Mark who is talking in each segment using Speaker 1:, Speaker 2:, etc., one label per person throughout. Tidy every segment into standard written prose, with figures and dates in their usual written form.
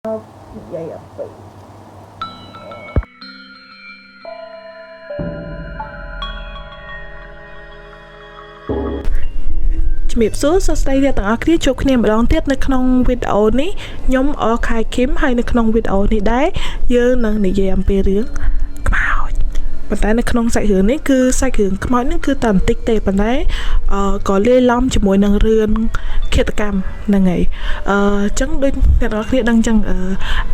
Speaker 1: vậy ạ. Chụp số đây là tặng cái chụp này mà đón tiếpនៅក្នុង video នេះខ្ញុំអរខៃគឹមហើយនៅក្នុង video នេះដែរយើងនឹងនិយាយអំពីរឿងខ្មោចប៉ុន្តែនៅក្នុងសាច់រឿងនេះគឺសាច់រឿងខ្មោចនេះគឺតែបន្តិចទេប៉ុន្តែក៏លាយឡំជាមួយនឹងរឿងឃាតកម្មហ្នឹងហើយអញ្ចឹងដូចអ្នកនរគ្នាដឹងអញ្ចឹង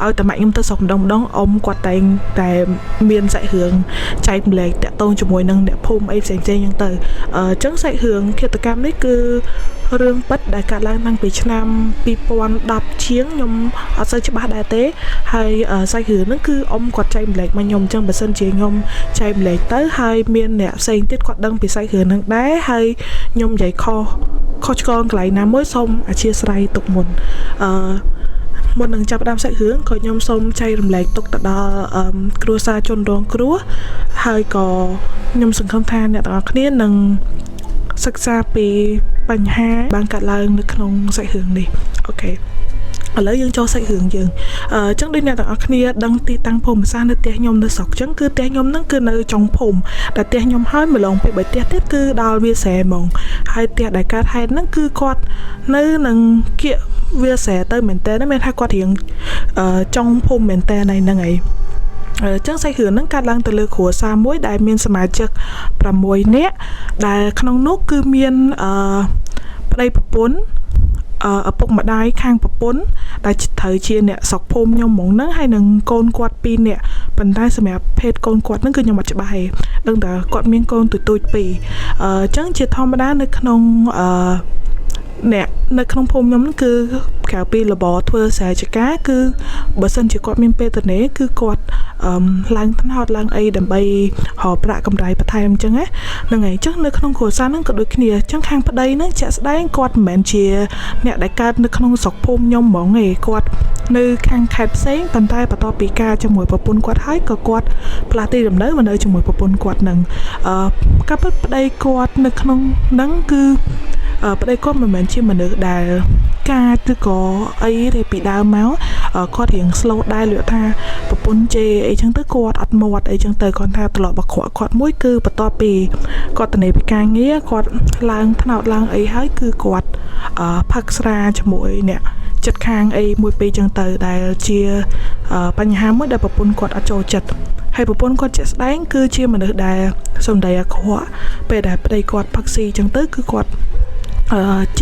Speaker 1: ឲ្យតែម៉ាក់ខ្ញុំទៅស្រុកម្ដងអ៊ំគាត់តែមានសាច់រឿងចែកម្លែកតាក់ទងជាមួយនឹងអ្នកភូមិអីផ្សេងៗអញ្ចឹងទៅអញ្ចឹងសាច់រឿងឃាតកម្មនេះគឺរឿងពិតដែលកើតឡើងតាំងពីឆ្នាំ2010ជាងខ្ញុំអត់សូវច្បាស់ដែរទេហើយសាច់រឿងហ្នឹងគឺអ៊ំគាត់ចែកម្លែកមកខ្ញុំអញ្ចឹងបើសិនជាខ្ញុំចែកម្លែកទៅហើយមានអ្នកផ្សេងទៀតគាត់ដឹងពីសាច់រឿងហ្នឹងដែរហើយខ្ញុំនិយាយខុសឆ្គងកន្លែងណាមួយសូមអធិស្ឋានទុកមុនមុននឹងចាប់ផ្ដើមសាច់រឿងក៏ខ្ញុំសូមចែករំលែកទុកទៅដល់គ្រួសារជនរងគ្រោះហើយក៏ខ្ញុំសង្ឃឹមថាអ្នកទាំងអស់គ្នានឹងសិក្សាពីបញ្ហាបានកើតឡើងនៅក្នុងសាច់រឿងនេះអូខេឥឡូវយើងចូលសាច់រឿងយើងអញ្ចឹងដូចអ្នកទាំងអស់គ្នាដឹងទីតាំងភូមិសាស្ត្រនៅផ្ទះខ្ញុំនៅស្រុកអញ្ចឹងគឺផ្ទះខ្ញុំហ្នឹងគឺនៅចុងភូមិតែផ្ទះខ្ញុំហើយម្លងពេល3ផ្ទះទៀតគឺដល់វាស្រែហ្មងហើយផ្ទះដែលកើតហេតុហ្នឹងគឺគាត់នៅនឹងគៀកវាស្រែទៅមែនតើមានថាគាត់រៀងចុងភូមិមែនតើហ្នឹងហើយចឹងសាច់រឿងហ្នឹងកើតឡើងទៅលើគ្រួសារមួយដែលមានសមាជិក6នាក់ដែលក្នុងនោះគឺមានប្តីប្រពន្ធឪពុកម្ដាយខាងប្រពន្ធដែលត្រូវជាអ្នកស្រុកភូមិខ្ញុំហ្មងហ្នឹងហើយនឹងកូនគាត់2នាក់ប៉ុន្តែសម្រាប់ភេទកូនគាត់ហ្នឹងគឺខ្ញុំអត់ច្បាស់ទេដឹងតែគាត់មានកូនទូចៗ2អញ្ចឹងជាធម្មតានៅក្នុងអ្នកនៅក្នុងភូមិខ្ញុំគឺក្រៅពីរបរធ្វើស្រែចម្ការគឺបើសិនជាគាត់មានពេលទៅនេះគឺគាត់ឡើងថ្នោតឡើងអីដើម្បីរកប្រាក់កម្រៃបន្ថែមអញ្ចឹងហ្នឹងហើយអញ្ចឹងនៅក្នុងគ្រួសារហ្នឹងក៏ដូចគ្នាអញ្ចឹងខាងប្តីហ្នឹងជាក់ស្ដែងគាត់មិនមែនជាអ្នកដែលកើតនៅក្នុងស្រុកភូមិខ្ញុំហ្មងទេគាត់នៅខាងខេត្តផ្សេងប៉ុន្តែបន្ទាប់ពីការជាមួយប្រពន្ធគាត់ហើយក៏គាត់ផ្លាស់ទីលំនៅមកនៅជាមួយប្រពន្ធគាត់ហ្នឹងការពិតប្តីគាត់នៅក្នុងហ្នឹងគឺប្តីគាត់មិនមែនជាមនុស្សដែលកាចឬក៏អីទេពីដើមមកគាត់រៀង slow ដែរលឿនថាប្រពន្ធជេរអីចឹងទៅគាត់អត់មាត់អីចឹងទៅគាត់ថាត្រឡប់មកក្រក់គាត់មួយគឺបន្ទាប់ពីគាត់ទៅពីការងារគាត់ឡើងថ្នោតឡើងអីហើយគឺគាត់ផឹកស្រាជាមួយអ្នកចិត្តខាងអីមួយពីរចឹងទៅដែលជាបញ្ហាមួយដែលប្រពន្ធគាត់អត់ចូលចិត្តហើយប្រពន្ធគាត់ជាក់ស្ដែងគឺជាមនុស្សដែលសំដីអាក្រក់ពេលដែលប្តីគាត់ផឹកស៊ីចឹងទៅគឺគាត់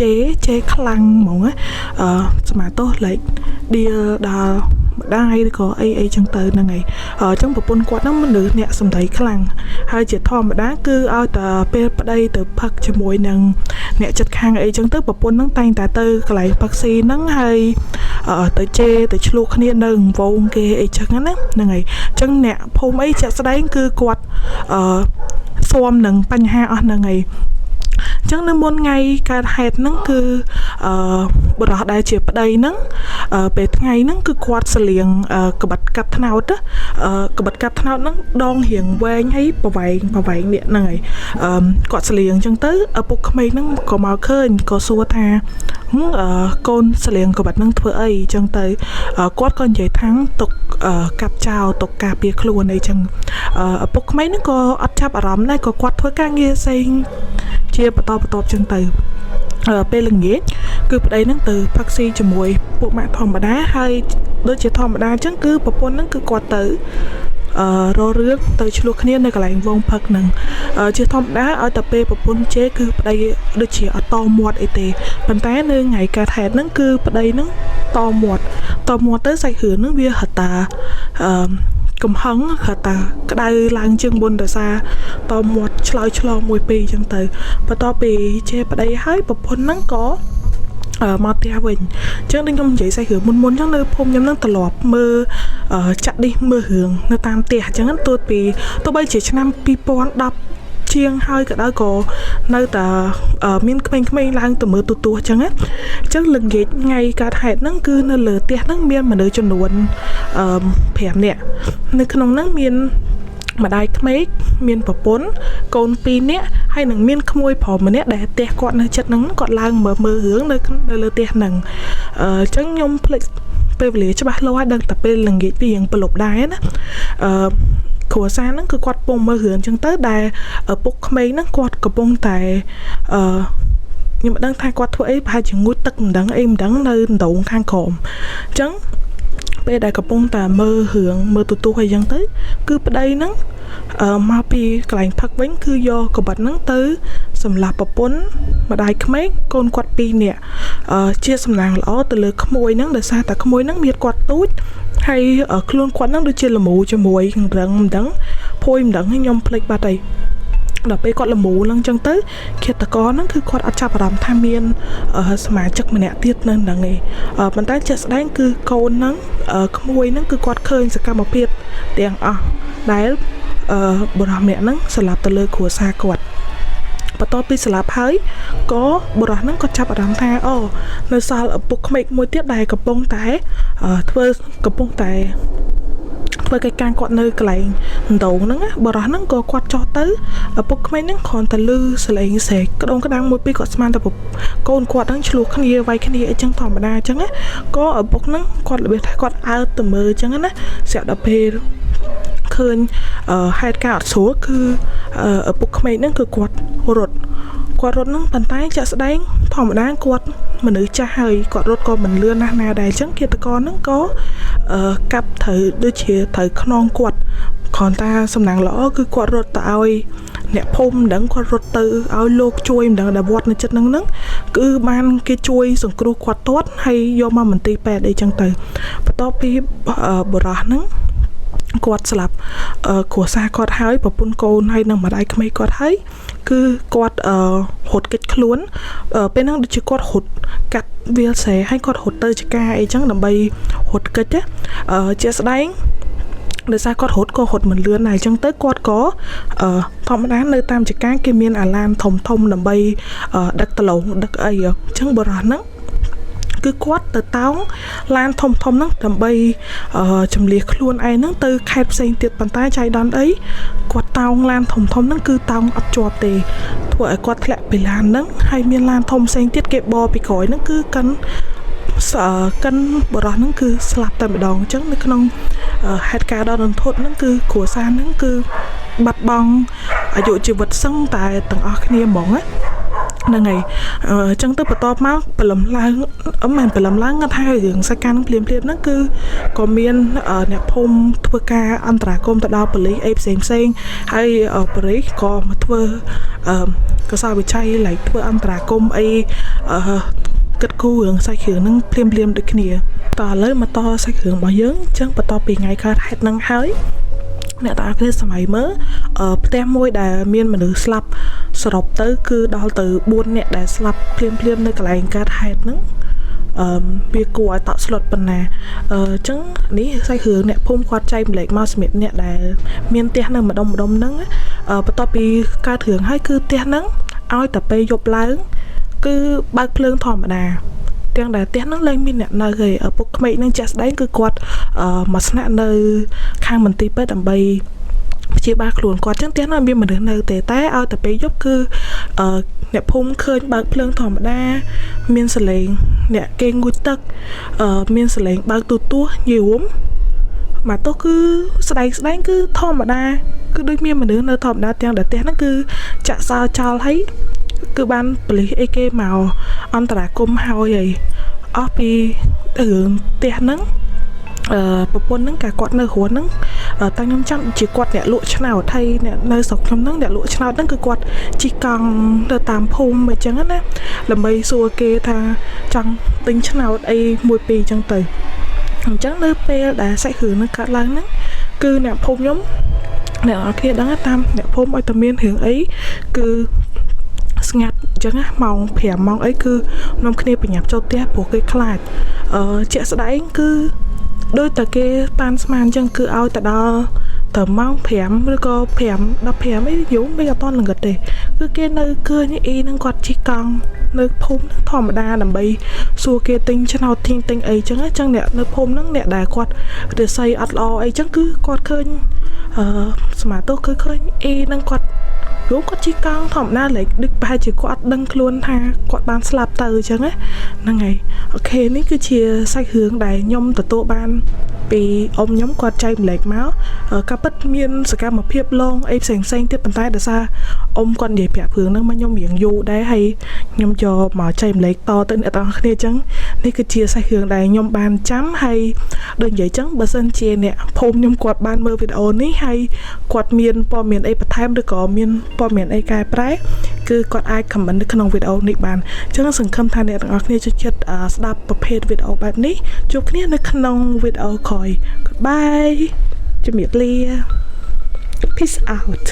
Speaker 1: ជេរខ្លាំងហ្មងស្មាទោសលេខដៀលដល់ម្ដាយឬក៏អីចឹងទៅហ្នឹងហើយអញ្ចឹងប្រពន្ធគាត់ហ្នឹងមនុស្សអ្នកសំដីខ្លាំងហើយជាធម្មតាគឺឲ្យតែពេលប្តីទៅផឹកជាមួយនឹងអ្នកចិត្តខាងអីចឹងទៅប្រពន្ធហ្នឹងតែងតែទៅកន្លែងផឹកស៊ីហ្នឹងហើយទៅជេរទៅឆ្លោះគ្នានៅវងគេអីចឹងណាហ្នឹងហើយអញ្ចឹងអ្នកភូមិអីជាក់ស្ដែងគឺគាត់ស៊ាំនឹងបញ្ហាអស់ហ្នឹងហើយអញ្ចឹងនៅមុនថ្ងៃកើតហេតុហ្នឹងគឺបុរសដែលជាប្តីហ្នឹងពេលថ្ងៃហ្នឹងគឺគាត់សលៀងក្បិតកាប់ថ្នោតក្បិតកាប់ថ្នោតហ្នឹងដងរៀងវែងហើយប្រវែងនេះហ្នឹងហើយគាត់សលៀងអញ្ចឹងទៅឪពុកក្មេងហ្នឹងក៏មកឃើញក៏សួរថាកូនសលៀងក្បិតហ្នឹងធ្វើអីអញ្ចឹងទៅគាត់ក៏និយាយថាទុកកាប់ចោលទុកការពារខ្លួនអីចឹងឪពុកក្មេងហ្នឹងក៏អត់ចាប់អារម្មណ៍ដែរក៏គាត់ធ្វើការងារផ្សេងជាបន្តចឹងទៅពេលល្ងាចគឺប្តីហ្នឹងទៅផឹកស៊ីជាមួយពួកម៉ាក់ធម្មតាហើយដូចជាធម្មតាអញ្ចឹងគឺប្រពន្ធហ្នឹងគឺគាត់ទៅរករឿងទៅឆ្លោះគ្នានៅកន្លែងវងផឹកហ្នឹងជាធម្មតាឲ្យតែពេលប្រពន្ធជេរគឺប្តីដូចជាអត់តមាត់អីទេប៉ុន្តែនៅថ្ងៃកើតហេតុហ្នឹងគឺប្តីហ្នឹងតមាត់ទៅសាច់រឿងហ្នឹងវាហត់តាកំហឹងគាត់តាក្តៅឡើងជាងមុនដោយសារតមាត់ឆ្លើយឆ្លងមួយពីរអញ្ចឹងទៅបន្ទាប់ពីជេរប្តីហើយប្រពន្ធហ្នឹងក៏មកផ្ទះវិញអញ្ចឹងដូចខ្ញុំនិយាយសាច់រឿងមុនអញ្ចឹងនៅភូមិខ្ញុំហ្នឹងត្រឡប់មើលចាក់ឌីសមើលរឿងនៅតាមផ្ទះអញ្ចឹងទោះបីជាឆ្នាំ2010ជាងហើយក៏ដោយក៏នៅតែមានក្មេងៗឡើងទៅមើលទូអញ្ចឹងណាអញ្ចឹងល្ងាចថ្ងៃកើតហេតុហ្នឹងគឺនៅលើផ្ទះហ្នឹងមានមនុស្សចំនួន5នាក់នៅក្នុងហ្នឹងមានម្ដាយក្មេកមានប្រពន្ធកូន2នាក់ហើយនឹងមានក្មួយប្រុសម្នាក់ដែលផ្ទះគាត់នៅចិត្តហ្នឹងគាត់ឡើងមើលរឿងនៅលើផ្ទះហ្នឹងអញ្ចឹងខ្ញុំភ្លេច ពេលវេលាច្បាស់លាស់ហើយដឹងតែពេលល្ងាចវារៀងប្រឡប់ដែរណាគ្រួសារហ្នឹងគឺគាត់ពងមើលរឿងអញ្ចឹងទៅដែលពុកក្មេងហ្នឹងគាត់កំពុងតែខ្ញុំមិនដឹងថាគាត់ធ្វើអីប្រហែលជាងូតទឹកមិនដឹងអីមិនដឹងនៅដងខាងក្រោមអញ្ចឹងពេលដែលកំពុងតែមើលរឿងមើលទូទូអីចឹងទៅគឺប្តីហ្នឹងមកពីកន្លែងផឹកវិញគឺយកកបិតហ្នឹងទៅសម្លាប់ប្រពន្ធម្ដាយក្មេកកូនគាត់2នាក់ជាសំណាងល្អទៅលើក្មួយហ្នឹងដោយសារតែក្មួយហ្នឹងមានគាត់ទូចហើយខ្លួនគាត់ហ្នឹងដូចជាលមូជាមួយរឹងមិនដឹងភួយមិនដឹងខ្ញុំភ្លេចបាត់អីដល់ពេលគាត់លមូឡើងចឹងទៅឃាតករហ្នឹងគឺគាត់អត់ចាប់អារម្មណ៍ថាមានសមាជិកម្នាក់ទៀតនៅហ្នឹងឯងប៉ុន្តែជាក់ស្ដែងគឺកូនហ្នឹងក្មួយហ្នឹងគឺគាត់ឃើញសកម្មភាពទាំងអស់ដែលបុរសម្នាក់ហ្នឹងស្លាប់ទៅលើគ្រួសារគាត់បន្ទាប់ពីស្លាប់ហើយក៏បុរសហ្នឹងក៏ចាប់អារម្មណ៍ថាអូនៅសល់ឪពុកក្មេកមួយទៀតដែលកំពុងតែធ្វើកិច្ចការគាត់នៅកន្លែងដងហ្នឹងបរោះហ្នឹងក៏គាត់ចោះទៅឪពុកក្មេងហ្នឹងគ្រាន់តែលឺសលេងស្រែកក្តងក្តាំងមួយពីរគាត់ស្មានតែកូនគាត់ហ្នឹងឆ្លោះគ្នាវាយគ្នាអីចឹងធម្មតាអញ្ចឹងណាក៏ឪពុកហ្នឹងគាត់របៀបថាគាត់អើតទៅមើលអញ្ចឹងណាស្រាប់ដល់ពេលឃើញហេតុការណ៍អត់ស្រួលគឺឪពុកក្មេងហ្នឹងគឺគាត់រត់ហ្នឹងប៉ុន្តែចាក់ស្ដែងធម្មតាគាត់មនុស្សចាស់ហើយគាត់រត់ក៏មិនលឿនណាស់ណាដែរអញ្ចឹងឃាតករហ្នឹងក៏កាប់ត្រូវដូចជាត្រូវខ្នងគាត់គ្រាន់តែសំណាងល្អគឺគាត់រត់ទៅឲ្យអ្នកភូមិមិនដឹងគាត់រត់ទៅឲ្យលោកជួយមិនដឹងដល់វត្តនៅចិត្តហ្នឹងគឺបានគេជួយសង្គ្រោះគាត់ទាត់ហើយយកមកមន្ទីរពេទ្យអីចឹងទៅបន្ទាប់ពីបុរសហ្នឹងគាត់ស្លាប់គ្រួសារគាត់ហើយប្រពន្ធកូនហើយនិងម្ដាយក្មេកគាត់ហើយគឺគាត់រត់គេចខ្លួនពេលហ្នឹងដូចជាគាត់រត់កាត់វាលស្រែហើយគាត់រត់ទៅចកាអីចឹងដើម្បីរត់គេចជាស្ដែងដោយសារគាត់រត់មិនលឿនដែរអញ្ចឹងទៅគាត់ក៏ធម្មតានៅតាមចកាគេមានអាឡានធំដើម្បីដឹកដលងដឹកអីអញ្ចឹងបរិះហ្នឹងគឺគាត់ទៅតោងឡានធំហ្នឹងដើម្បីចម្លៀសខ្លួនឯងហ្នឹងទៅខេត្តផ្សេងទៀតប៉ុន្តែចៃដន្យអីគាត់តោងឡានធំហ្នឹងគឺតោងអត់ជាប់ទេធ្វើឲ្យគាត់ធ្លាក់ពីឡានហ្នឹងហើយមានឡានធំផ្សេងទៀតគេបរពីក្រោយហ្នឹងគឺកិនបរិះហ្នឹងគឺស្លាប់តែម្ដងអញ្ចឹងនៅក្នុងហេតុការណ៍ដ៏រន្ធត់ហ្នឹងគឺគ្រួសារហ្នឹងគឺបាត់បង់អាយុជីវិតសឹងតែទាំងអស់គ្នាហ្មងណាហ្នឹងហើយអញ្ចឹងទៅបន្ទាប់មកព្រលឹមឡើងគាត់ថារឿងសាច់ការនឹងភ្លាមហ្នឹងគឺក៏មានអ្នកភូមិធ្វើការអន្តរាគមន៍ទៅដល់ប៉ូលីសអីផ្សេងហើយប៉ូលីសក៏មកធ្វើកសោវិច័យlikeធ្វើអន្តរាគមន៍អីគិតគូររឿងសាច់រឿងហ្នឹងភ្លាមដូចគ្នាតឥឡូវមកតសាច់រឿងរបស់យើងអញ្ចឹងបន្ទាប់ពីថ្ងៃកើតហេតុហ្នឹងហើយអ្នកតាគ្នាសម័យមើលផ្ទះមួយដែលមានមនុស្សស្លាប់សរុបទៅគឺដល់ទៅ4នាក់ដែលស្លាប់ភ្លាមនៅកន្លែងកើតហេតុហ្នឹងវាគួរឲ្យតក់ស្លុតប៉ុណ្ណាអញ្ចឹងនេះសាច់រឿងអ្នកភូមិគាត់ចែកម្លែកមកសម្រាប់អ្នកដែលមានផ្ទះនៅម្ដុំហ្នឹងបន្ទាប់ពីកើតរឿងហើយគឺផ្ទះហ្នឹងឲ្យតែពេលយប់ឡើងគឺបើកភ្លើងធម្មតាទាំងដែលផ្ទះហ្នឹងលែងមានអ្នកនៅទេឪពុកក្មេកហ្នឹងចាស់ស្ដែងគឺគាត់មកស្នាក់នៅខាងមន្ទីរពេទ្យដើម្បីព្យាបាលខ្លួនគាត់ចឹងផ្ទះហ្នឹងមានមនុស្សនៅទេតែឲ្យតែពេលយប់គឺអ្នកភូមិឃើញបើកភ្លើងធម្មតាមានសលេងអ្នកគេងូតទឹកមានសលេងបើកទូទួយីរួមមកទោះគឺស្ដែងគឺធម្មតាគឺដូចមានមនុស្សនៅធម្មតាទាំងដែលផ្ទះហ្នឹងគឺចាក់សោចោលហើយគឺបានប៉ូលីសអីគេមកអន្តរាគមន៍ហើយអស់ពីរឿងផ្ទះហ្នឹងប្រពន្ធហ្នឹងកាគាត់នៅរស់ហ្នឹងតែខ្ញុំចាំជាគាត់អ្នកលក់ឆ្នោតហើយអ្នកនៅស្រុកខ្ញុំហ្នឹងអ្នកលក់ឆ្នោតហ្នឹងគឺគាត់ជិះកង់ទៅតាមភូមិអញ្ចឹងណាដើម្បីសួរគេថាចង់ទិញឆ្នោតអីមួយពីរអញ្ចឹងទៅអញ្ចឹងនៅពេលដែលសាច់រឿងហ្នឹងកើតឡើងហ្នឹងគឺអ្នកភូមិខ្ញុំអ្នកអរគ្នាដឹងតាមអ្នកភូមិឲ្យតែមានរឿងអីគឺស្ងាត់អញ្ចឹងណាម៉ោង5ម៉ោងអីគឺនាំគ្នាបញ្ញាប់ចូលផ្ទះព្រោះគេខ្លាចជាក់ស្ដែងគឺដោយតែគេប៉ានស្មានអញ្ចឹងគឺឲ្យទៅដល់ទៅម៉ោង5ឬក៏5:15អីយូរមិនអត់តល្ងឹតទេគឺគេនៅឃើញអីហ្នឹងគាត់ជិះកង់នៅភូមិធម្មតាដើម្បីសួរគេទិញឆ្នោតទិញអីចឹងអ្នកនៅភូមិហ្នឹងអ្នកដែលគាត់រិស័យអត់ល្អអីចឹងគឺគាត់ឃើញសមាទោសគឺឃើញអីហ្នឹងគាត់ รู้ก็chỉ con thầm na lại được bài chỉ có đăng luôn ha có ban slap từ chẳng á năng ngày ok ní cứ chia sai hướng đại nhom từ tô ban vì ông nhóm quạt chay lệch máu ở các bất miên sự các một phiệp long em sành xanh tiếp bàn tay đã xa ông còn để bẹp hướng năng mà nhom miệng dù đấy hay nhom cho mà chay lệch to tên ở tao kia chẳng ní cứ chia sai hướng đại nhom ban chấm hay đơn giản chẳng bờ sân chia nè phôm nhom quạt ban mơ video ní hay quạt miên po miên ấy bật tham được có miên po miên ấy cài trái cứ quạt ai comment đượcក្នុង video នេះបានចឹងសង្ឃឹមថាអ្នកទាំងអស់គ្នាចូលចិត្តស្ដាប់ប្រភេទ video បែបនេះជួបគ្នានៅក្នុង video ក្រោយ Goodbye ជំរាបលា Peace out